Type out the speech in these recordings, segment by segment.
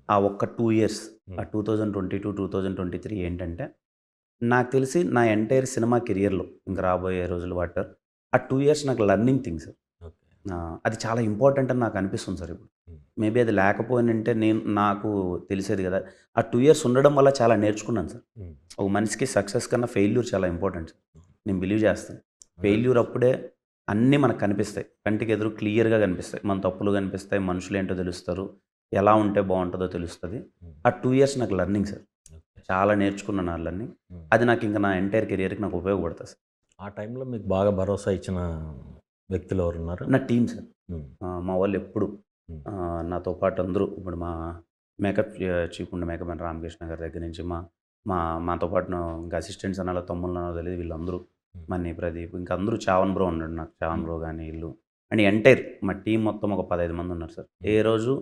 ఆ ఒక్క 2 ఇయర్స్ హ్మ్. ఆ 2022, 2023 ఏంటంటే, నాకు తెలిసి నా ఎంటైర్ సినిమా కెరియర్‌లో ఇంక రాబోయే రోజులు ఆ 2 ఇయర్స్ నాకు లెర్నింగ్ థింగ్స్. ఓకే. అది చాలా ఇంపార్టెంట్ అని నాకు అనిపిస్తుంది సార్ ఇప్పుడు. హ్మ్. మేబీ అది లేకపోయినుంటే నాకు తెలిసేది కదా! ఆ 2 ఇయర్స్ ఉండడం వల్ల చాలా నేర్చుకున్నాను సార్. హ్మ్. ఒక మనిషికి సక్సెస్ కన్నా ఫెయిల్యూర్ చాలా ఇంపార్టెంట్ సార్. అవును. నేను బిలీవ్ చేస్తాను. అదే. ఫెయిల్యూర్ అప్పుడే అన్నీ మనకు కనిపిస్తాయి. కంటికి ఎదురు క్లియర్‌గా కనిపిస్తాయి. మన తప్పులు కనిపిస్తాయి. మనుషులేంటో తెలుస్తారు. ఎలా ఉంటే బావుంటదో తెలుస్తది. హ్మ్. ఆ 2 ఇయర్స్ నాకు లెర్నింగ్ సార్. ఓకే. చాలా నేర్చుకున్నాను ఆ లెర్నింగ్. హ్మ్. అది నాకు ఇంక నా ఎంటైర్ కెరియర్‌కి నాకు ఉపయోగపడతది సార్. ఆ టైంలో మీకు బాగా భరోసా ఇచ్చిన వ్యక్తులెవరున్నారు? నా టీమ్ సార్. హ్మ్. మా వాళ్ళెప్పుడు హ్మ్. నాతో పాటు అందరూ ఇప్పుడు మా మేకప్ చీఫ్ ఉండే మేకప్ మ్యాన్ రామకృష్ణ గారి దగ్గర నుంచి మా మా మాతో పాటు ఇంకా అసిస్టెంట్స్ అనాలో తమ్ముళ్ళనో తెలీదు వీళ్ళందరూ. హ్మ్. మన్ని, ప్రదీప్ ఇంకా అందరూ చావన్ బ్రో ఉన్నాడు నాకు. చావన్ హ్మ్. బ్రో గాని ఈళ్ళు అండ్ ఎంటైర్ మా టీమ్ మొత్తం ఒక 15 మంది ఉన్నారు సార్. ఏ హ్మ్. రోజు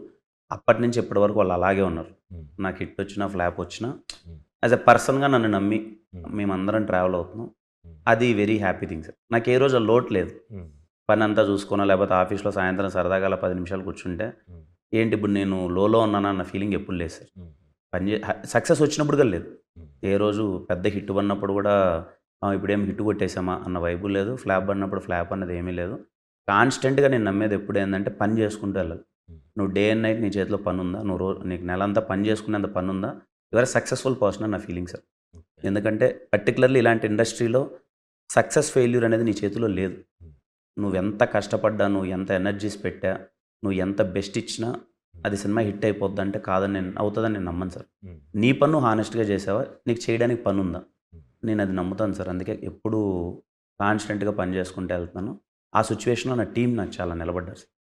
అప్పటి నుంచి ఇప్పటి వరకు వాళ్ళు అలాగే ఉన్నారు. హ్మ్. నాకు హిట్ వచ్చినా, ఫ్లాప్ వచ్చినా హ్మ్. యాస్ ఎ పర్సన్‌గా నన్ను నమ్మి హ్మ్. మేమందరం ట్రావెల్ అవుతున్నాం. హ్మ్. అది వెరీ హ్యాపీ థింగ్ సార్. నాకు ఏ రోజు ఆ లోటు లేదు. హ్మ్. పనంతా చూసుకోనో, లేపోతే ఆఫీస్‌లో సాయంత్రం సరదాగా అలా 10 నిమిషాలు కూర్చుంటే, హ్మ్. ఏంటి ఇప్పుడు నేను లోలో ఉన్నానా అన్న ఫీలింగ్ ఎప్పుడు లేదు సార్. హ్మ్. సక్సెస్ వచ్చినప్పుడు కూడా లేదు. హ్మ్. ఏ రోజు పెద్ద హిట్ పడినప్పుడు కూడా ఇప్పుడేం హిట్ కొట్టేసామా అన్న వైబు లేదు. ఫ్లాప్ పడినప్పుడు ఫ్లాప్ అన్నది ఏమీ లేదు. కాన్స్టెంట్‌గా నేను నమ్మేది ఎప్పుడేందంటే పని చేసుకుంటూ వెళ్ళాలి. హ్మ్. నువ్వు డే అండ్ నైట్ నీ చేతిలో పనుందా? నువ్వు నీకు నెలంతా పని చేసుకునేంత పనుందా? You are a successful person అని నా ఫీలింగ్ సార్. ఓకే. ఎందుకంటే పర్టిక్యులర్‌లీ ఇలాంటి ఇండస్ట్రీలో సక్సెస్, ఫెయిల్యూర్ అనేది నీ చేతిలో లేదు. హ్మ్. నువ్వెంత కష్టపడ్డా, నువ్వు ఎంత ఎనర్జీస్ పెట్టా, నువ్వు ఎంత బెస్ట్ ఇచ్చినా, హ్మ్. అది సినిమా హిట్ అయిపోద్దంటే కాదని అవుతదని నేను నమ్మను సార్. హ్మ్. నీ పని నువ్వు హానెస్ట్‌గా చేసావా? నీకు చేయడానికి పనుందా? హ్మ్. నేనది నమ్ముతాను సార్. అందుకే ఎప్పుడూ కాన్స్టెంట్‌గా పని చేసుకుంటూ ఎళ్తున్నాను. ఆ సిట్యుయేషన్‌లో నా టీమ్ నాకు చాలా నిలబడ్డారు సార్.